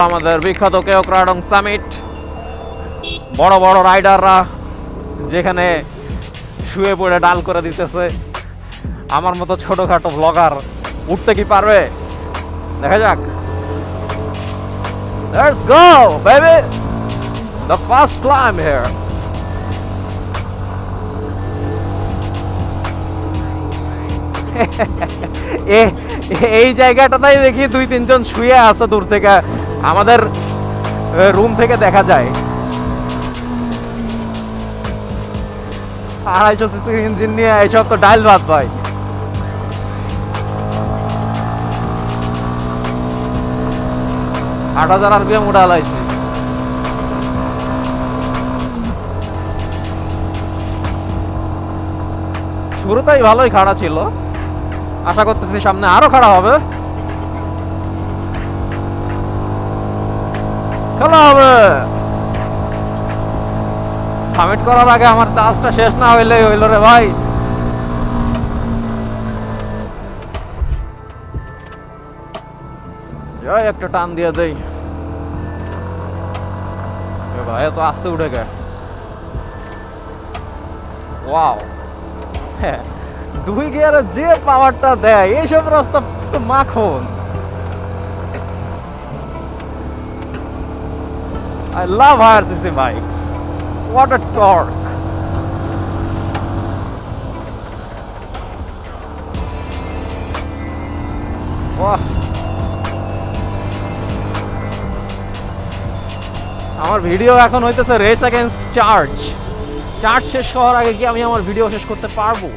আমাদের বিখ্যাত কেওক্রাডং সামিট, বড় বড় রাইডাররা যেখানে শুয়ে পড়ে ডাল করে দিতেছে, আমার মতো ছোটখাটো ব্লগার উঠতে কি পারবে? দেখা যাক। Let's go, baby! The first climb here. এই জায়গাটাতেই দেখি 2-3 জন শুয়ে আছে দূর থেকে, আমাদের রুম থেকে দেখা যায়। 250 সিসির ইঞ্জিন নিয়ে এইসব তো ডাইল ভাত ভাই। আট 8000 RPM উঠা লাইছি। শুরুতেই ভালোই খাড়া ছিল, আশা করতেছি সামনে আরো খাড়া হবে। খেলা হবে। সামিট করার আগে আমার চার্জটা শেষ না হইলে হইল রে ভাই। যাই একটা টান দিয়ে দেই। ভাই তো আস্তে উঠে গে। ওয়াও, হ্যাঁ 2 গিয়ারে যে পাওয়ারটা দেয় এইসব রাস্তা তো মাখন। I love higher cc bikes. What a torque! Wow! আমার ভিডিও এখন হইতেছে রেস এগেইনস্ট চার্জ। চার্জ শেষ হওয়ার আগে কি আমি আমার ভিডিও শেষ করতে পারবো?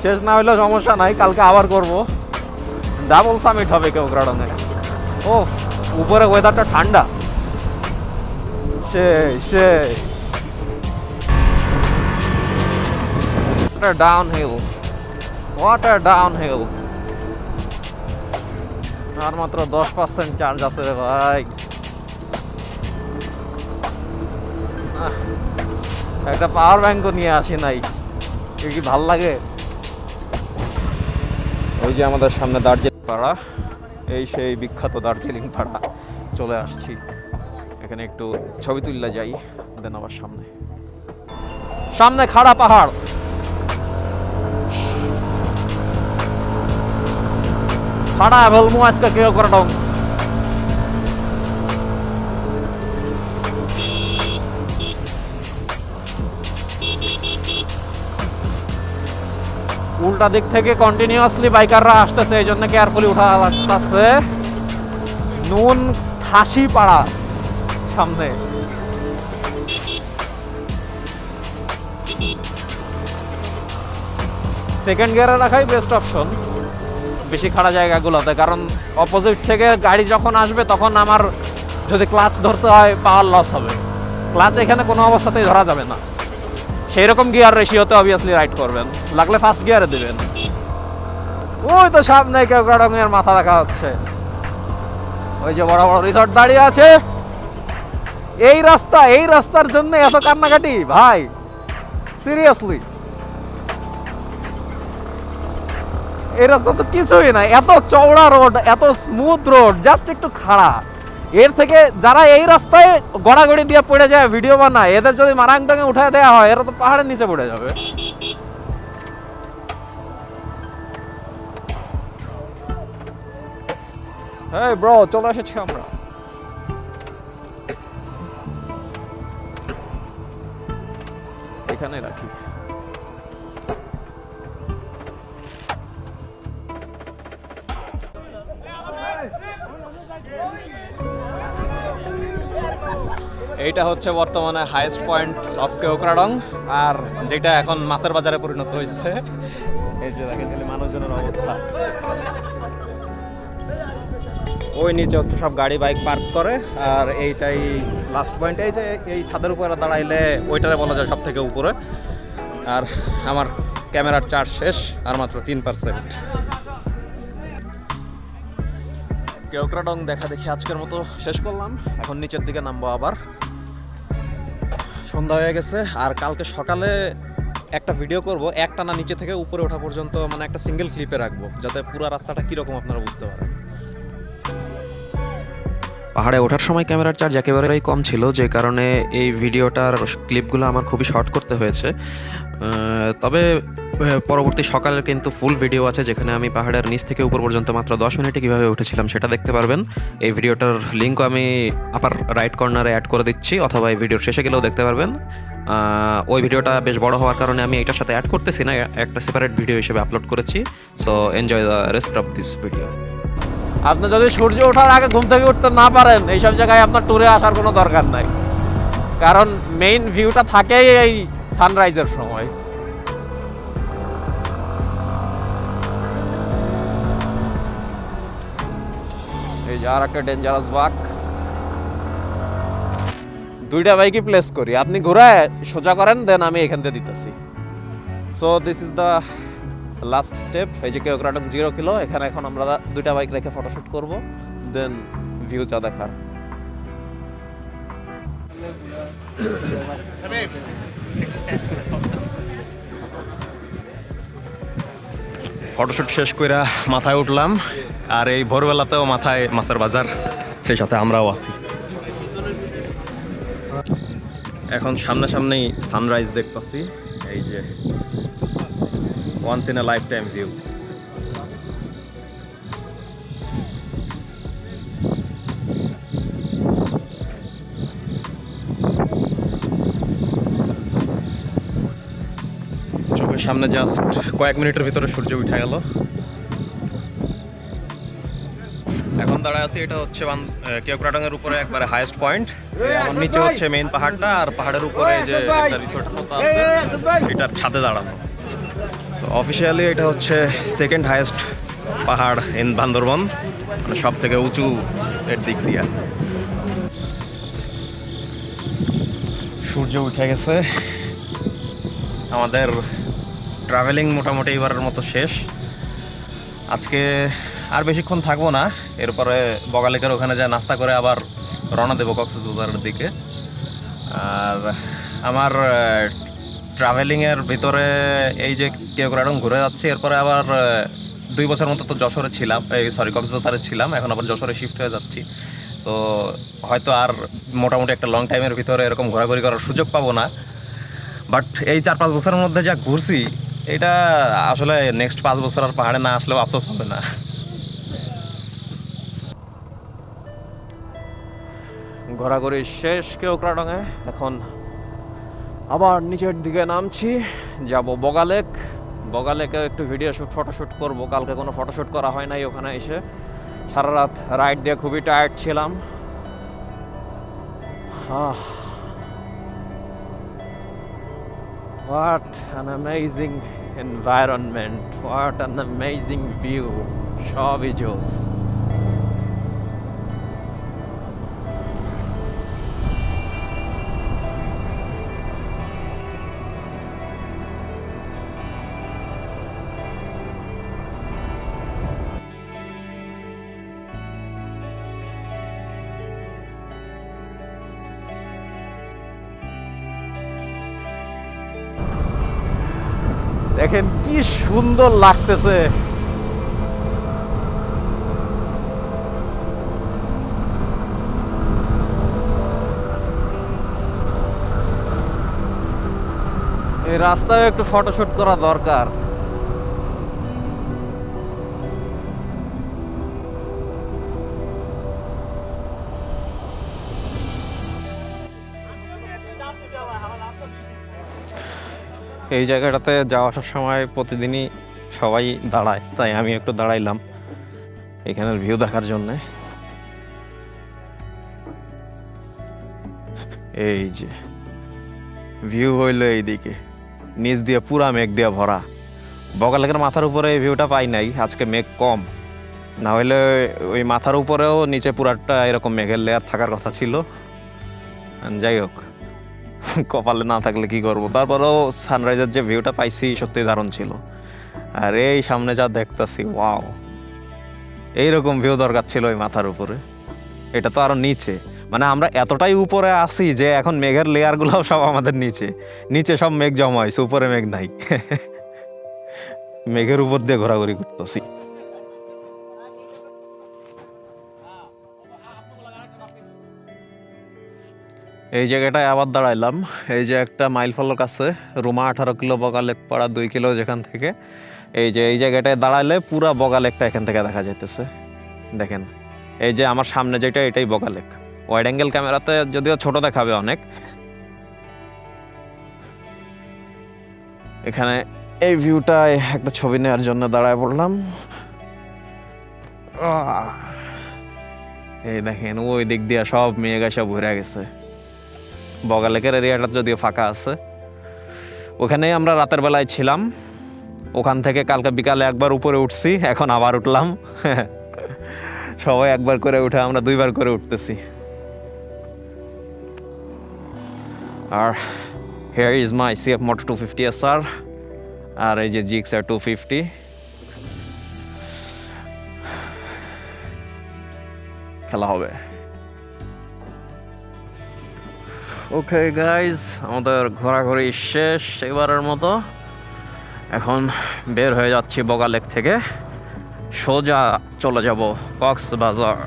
শেষ না হইলেও সমস্যা নাই, কালকে আবার করব। ডাবল সামিট হবে কেওক্রাডং এ। ও উপরে ওয়েদারটা ঠান্ডা, সেই ডাউনহিল, ওয়াটার ডাউনহিল। আর মাত্র 10% চার্জ আছে রে ভাই। একটা পাওয়ার ব্যাংকও নিয়ে আসি নাই, কি ভাল লাগে। ওই যে আমাদের সামনে দার্জিলিং পাড়া, এই সেই বিখ্যাত দার্জিলিং পাড়া। চলে আসছি, এখানে একটু ছবি তুললে যাই, দেন আবার সামনে খাড়া পাহাড়। খাড়া বলবো আজকে কেওক্রাডং। উল্টা দিক থেকে কন্টিনিউয়াসলি বাইকাররা আসতেছে, এই জন্য কেয়ারফুলি উঠা লাগতেছে। নুন খাসি পাড়া সামনে। সেকেন্ড গিয়ারে রাখাই বেস্ট অপশন বেশি খাড়া জায়গাগুলোতে, কারণ অপোজিট থেকে গাড়ি যখন আসবে তখন আমার যদি ক্লাচ ধরতে হয় পাওয়ার লস হবে। ক্লাচ এখানে কোনো অবস্থাতেই ধরা যাবে না। সেই রকম গিয়ার রেশিওতে অবভিয়াসলি রাইড করবেন, লাগলে ফার্স্ট গিয়ারে দিবেন। ওই তো সামনে কেওক্রাডং এর মাথা দেখা হচ্ছে, ওই যে বড় বড় রিসর্ট দাঁড়িয়ে আছে। এই রাস্তার জন্য এত কান্নাকাটি ভাই, সিরিয়াসলি। এই রাস্তা তো কিছুই না, এত চওড়া রোড, এত স্মুথ রোড, জাস্ট একটু খাড়া। এর থেকে যারা এই রাস্তায় গড়াগড়ি দিয়ে পড়ে যায় ভিডিও বানায়, এদের যদি মারাংটাকে উঠায় দেওয়া হয়, এরা তো পাহাড়ের নিচে পড়ে যাবে। এই ব্রো, চলে এসেছি আমরা। এখানে রাখি। এইটা হচ্ছে বর্তমানে হাইয়েস্ট পয়েন্ট অফ কেওক্রাডং, আর যেটা এখন মাছের বাজারে পরিণত হয়েছে। এই যে দেখেন খালি মানুষজনের অবস্থা। ওই নিচে হচ্ছে সব গাড়ি বাইক পার্ক করে, আর এইটাই লাস্ট পয়েন্ট। এই যে এই ছাদের উপরে দাঁড়াইলে ওইটারে বলা যায় সব থেকে উপরে। আর আমার ক্যামেরার চার্জ শেষ, আর মাত্র 3%। কেওক্রাডং দেখা দেখি আজকের মতো শেষ করলাম, এখন নিচের দিকে নামবো আবার। সন্ধ্যা হয়ে গেছে, আর কালকে সকালে একটা ভিডিও করব, একটানা নিচে থেকে উপরে ওঠা পর্যন্ত, মানে একটা সিঙ্গেল ক্লিপে রাখবো, যাতে পুরো রাস্তাটা কীরকম আপনারা বুঝতে পারেন। পাহাড়ে ওঠার সময় ক্যামেরার চার্জ একেবারেই কম ছিল, যে কারণে এই ভিডিওটার ক্লিপগুলো আমার খুবই শর্ট করতে হয়েছে। তবে পরবর্তী সকালের কিন্তু ফুল ভিডিও আছে, যেখানে আমি পাহাড়ের নিচ থেকে উপর পর্যন্ত মাত্র 10 মিনিটে কীভাবে উঠেছিলাম সেটা দেখতে পারবেন। এই ভিডিওটার লিঙ্কও আমি আপার রাইট কর্নারে অ্যাড করে দিচ্ছি, অথবা এই ভিডিওর শেষে গেলেও দেখতে পারবেন। ওই ভিডিওটা বেশ বড় হওয়ার কারণে আমি এটার সাথে অ্যাড করতেছি না, একটা সেপারেট ভিডিও হিসেবে আপলোড করেছি। So enjoy the rest of this video. আপনি যদি সূর্য ওঠার আগে ঘুম থেকে উঠতে না পারেন, এইসব জায়গায় আপনার ট্যুরে আসার কোনো দরকার নাই, কারণ মেইন ভিউটা থাকেই এই সানরাইজের সময়। এই যে আর একটা ডেঞ্জারাস বাঁক। দুইটা বাইকই প্লেস করি, আপনি ঘুরায় সোজা করেন, দেন আমি এখান থেকে দিতেছি। So this is the last step. এই যে কেওক্রাডং 0 কিলো, এখানে এখন আমরা দুইটা বাইক রেখে ফটোশুট করব, দেন ভিউ যা দেখার। ফটোশ্যুট শেষ কইরা মাথায় উঠলাম, আর এই ভোরবেলাতেও মাথায় মাছের বাজার, সেই সাথে আমরাও আছি। এখন সামনাসামনি সানরাইজ দেখতেছি, এই যে once in a lifetime view. চোখের সামনে জাস্ট কয়েক মিনিটের ভিতরে সূর্য উঠে গেল। এখন দাঁড়ায় আছি, এটা হচ্ছে কেওক্রাডং এর উপরে একবারে হাইয়েস্ট পয়েন্ট। আমার নিচে হচ্ছে মেইন পাহাড়টা, আর পাহাড়ের উপরে যে একটা রিসোর্টের মতো আছে, এটার ছাদে দাঁড়ানো। সো অফিসিয়ালি এটা হচ্ছে সেকেন্ড হাইয়েস্ট পাহাড় ইন বান্দরবন, মানে সব থেকে উঁচু এর দিক দিয়ে। সূর্য উঠে গেছে, আমাদের ট্রাভেলিং মোটামুটি এবারের মতো শেষ। আজকে আর বেশিক্ষণ থাকবো না, এরপরে বগালেকের ওখানে যা নাস্তা করে আবার রওনা দেবো কক্সবাজারের দিকে। আর আমার ট্রাভেলিংয়ের ভিতরে এই যে কেওক্রাডং ঘুরে যাচ্ছে, এরপরে আবার 2 বছর মতো তো যশোরে ছিলাম, কক্সবাজারে ছিলাম, এখন আবার যশোরে শিফট হয়ে যাচ্ছি। সো হয়তো আর মোটামুটি একটা লং টাইমের ভিতরে এরকম ঘোরাঘুরি করার সুযোগ পাবো না, বাট এই 4-5 বছরের মধ্যে যা ঘুরছি, এটা আসলে নেক্সট 5 বছর আর পাহাড়ে না আসলেও আফসোস হবে না। ঘোরাঘুরি শেষ কেওক্রাডংয়ে, এখন আবার নিচের দিকে নামছি, যাব বগালেক। বগালেকে একটু ভিডিও শ্যুট ফটোশ্যুট করবো, কালকে কোনো ফটোশ্যুট করা হয় নাই ওখানে এসে। সারা রাত রাইড দিয়ে খুবই টায়ার্ড ছিলাম। What an amazing environment, what an amazing view, সবই জোস। দেখেন কি সুন্দর লাগতেছে। এই রাস্তায় একটু ফটোশুট করা দরকার। এই জায়গাটাতে যাওয়া আসার সময় প্রতিদিনই সবাই দাঁড়ায়, তাই আমি একটু দাঁড়াইলাম এখানের ভিউ দেখার জন্যে। এই যে ভিউ হইলো এইদিকে, নিচ দিয়ে পুরা মেঘ দিয়ে ভরা। বগালেকের মাথার উপরে এই ভিউটা পাই নাই, আজকে মেঘ কম, না হইলে ওই মাথার উপরেও নিচে পুরাটা এরকম মেঘের লেয়ার থাকার কথা ছিল। যাই হোক, কপালে না থাকলে কি করবো। তারপরেও সানরাইজের যে ভিউটা পাইছি সত্যি দারুণ ছিল। আর এই সামনে যা দেখতেছি, ওয়াও, এইরকম ভিউ দরকার ছিল ওই মাথার উপরে। এটা তো আরো নিচে, মানে আমরা এতটাই উপরে আছি যে এখন মেঘের লেয়ারগুলোও সব আমাদের নিচে নিচে সব মেঘ জমা হয়েছে, উপরে মেঘ নাই। মেঘের উপর দিয়ে ঘোরাঘুরি করতেছি। এই জায়গাটায় আবার দাঁড়াইলাম। এই যে একটা মাইল ফলক আছে, রুমা 18 কিলো, বগালেক পাড়া 2 কিলো যেখান থেকে। এই যে এই জায়গাটায় দাঁড়াইলে পুরা বগালেকটা এখান থেকে দেখা যাইতেছে। দেখেন এই যে আমার সামনে যেটা, এটাই বগালেক। ওয়াইড অ্যাঙ্গেল ক্যামেরাতে যদিও ছোট দেখাবে অনেক। এখানে এই ভিউটায় একটা ছবি নেওয়ার জন্য দাঁড়ায় পড়লাম। এই দেখেন ওই দিক দিয়ে সব মেঘ এসে ভরে গেছে। বগালেকের এরিয়াটা যদিও ফাঁকা আছে। ওখানে আমরা রাতের বেলায় ছিলাম। ওখান থেকে কালকে বিকালে একবার উপরে উঠছি, এখন আবার উঠলাম। সবাই একবার করে উঠে, আমরা 2বার করে উঠতেছি। আর here is my CF Moto 250 SR, আর এই যে GXR 250। খেলা হবে। ওকে গাইজ, আমাদের ঘোরাঘুরি শেষ এবারের মতো। এখন বের হয়ে যাচ্ছি বগালেক থেকে, সোজা চলে যাব কক্সবাজার।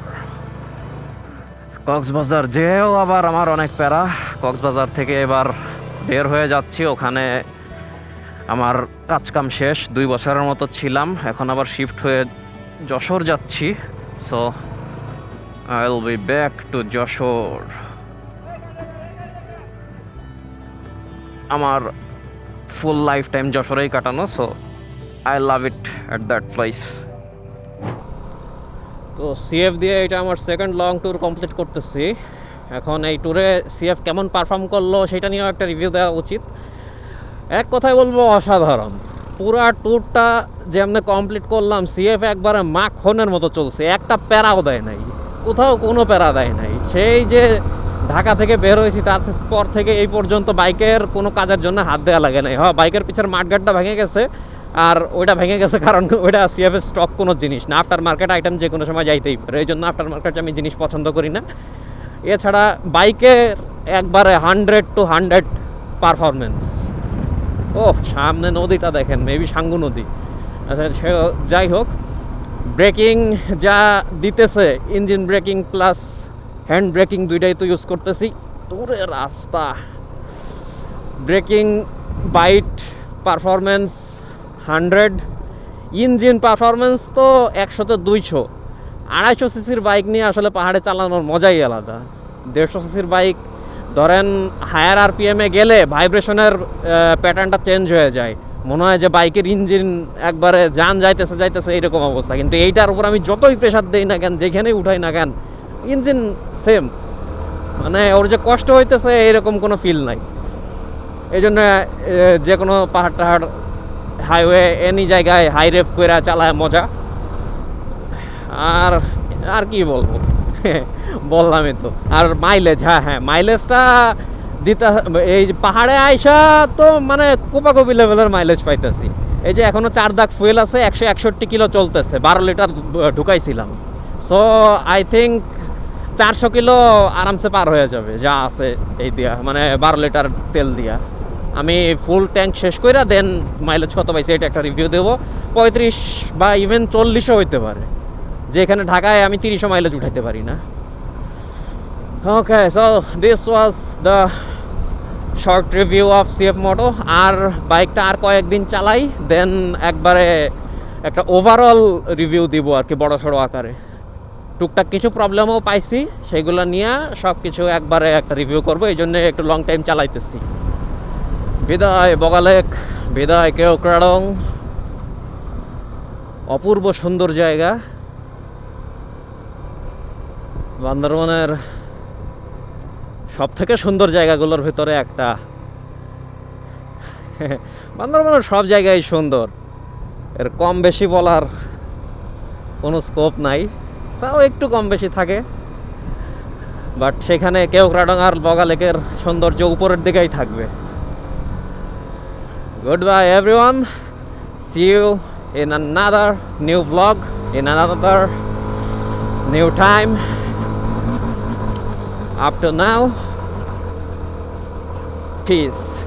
কক্সবাজার যেও আবার আমার অনেক প্যারা। কক্সবাজার থেকে এবার বের হয়ে যাচ্ছি, ওখানে আমার কাজকাম শেষ। 2 বছরের মতো ছিলাম, এখন আবার শিফট হয়ে যশোর যাচ্ছি। So I will be back to Jessore. আমার ফুল লাইফ টাইম যশোরেই কাটানো, so I love it at that place. তো সিএফ দিয়ে এটা আমার সেকেন্ড লং ট্যুর কমপ্লিট করতেছি। এখন এই ট্যুরে সিএফ কেমন পারফর্ম করলো সেটা নিয়েও একটা রিভিউ দেওয়া উচিত। এক কথায় বলবো অসাধারণ। পুরা ট্যুরটা যেমনি কমপ্লিট করলাম, সিএফ একবারে মাখনের মতো চলছে, একটা প্যারাও দেয় নাই, কোথাও কোনো প্যারা দেয় নাই। সেই যে ঢাকা থেকে বের হয়েছি তারপর থেকে এই পর্যন্ত বাইকের কোনো কাজের জন্য হাত দেওয়া লাগে নাই। হ্যাঁ, বাইকের পিছের মাঠগাটটা ভেঙে গেছে, আর ওইটা ভেঙে গেছে কারণ ওইটা সিএফের স্টক কোনো জিনিস না। আফটার মার্কেট আইটেম যে কোনো সময় যাইতেই পারে, এই জন্য আফটার মার্কেট আমি জিনিস পছন্দ করি না। এছাড়া বাইকের একবারে 100 to 100 পারফরমেন্স। ও সামনে নদীটা দেখেন, মেবি সাঙ্গু নদী। আচ্ছা সে যাই হোক, ব্রেকিং যা দিতেছে, engine braking plus hand braking দুইটাই তো ইউজ করতেছি। দূরে রাস্তা, braking bite performance 100, engine performance তো 100-তে 200। 250 সিসির বাইক নিয়ে আসলে পাহাড়ে চালানোর মজাই আলাদা। 150 সিসির বাইক ধরেন হায়ার আরপিএমে গেলে ভাইব্রেশনের প্যাটার্নটা চেঞ্জ হয়ে যায়, মনে হয় যে বাইকের ইঞ্জিন একবারে যান যাইতেছে এইরকম অবস্থা। কিন্তু এইটার উপর আমি যতই প্রেশার দিই না কেন, যেখানেই উঠাই না কেন, ইঞ্জিন সেম, মানে ওর যে কষ্ট হইতেছে এরকম কোনো ফিল নাই। এই জন্য যে কোনো পাহাড় টাহাড় হাইওয়ে এনি জায়গায় হাই রেপ করে চালায় মজা। আর আর কি বলবো, বললামই তো। আর মাইলেজ, হ্যাঁ মাইলেজটা দিতে, এই যে পাহাড়ে আইসা তো মানে কোপাকপি লেভেলের মাইলেজ পাইতেছি। এই যে এখনও 4 দাগ ফুয়েল আছে, 161 কিলো চলতেছে, 12 লিটার ঢুকাইছিলাম। সো আই থিঙ্ক 400 কিলো আরামসে পার হয়ে যাবে যা আছে এই দিয়া, মানে 12 লিটার তেল দিয়া। আমি ফুল ট্যাঙ্ক শেষ করে দেন মাইলেজ কত পাইছি এটা একটা রিভিউ দেবো। 35 বা ইভেন 40ও হইতে পারে, যেখানে ঢাকায় আমি 30 মাইলেজ উঠাইতে পারি না। Okay, so this was the short review of CF Moto. আর বাইকটা আর কয়েকদিন চালাই, দেন একবারে একটা ওভারঅল রিভিউ দিব আর কি, বড় সড়ো আকারে। টুকটাক কিছু প্রবলেমও পাইছি, সেগুলো নিয়ে সব কিছু একবারে একটা রিভিউ করবো, এই জন্য একটু লং টাইম চালাইতেছি। বিদায় বগালেক, বিদায় কেওক্রাডং। অপূর্ব সুন্দর জায়গা, বান্দরবনের সব থেকে সুন্দর জায়গাগুলোর ভিতরে একটা। বান্দরবনের সব জায়গায় সুন্দর, এর কম বেশি বলার কোনো স্কোপ নাই, তাও একটু কম বেশি থাকে। বাট সেখানে কেওক্রাডং আর বগালেকের সৌন্দর্য উপরের দিকেই থাকবে। Goodbye everyone, see you in another new vlog, in another new time. up to now, peace.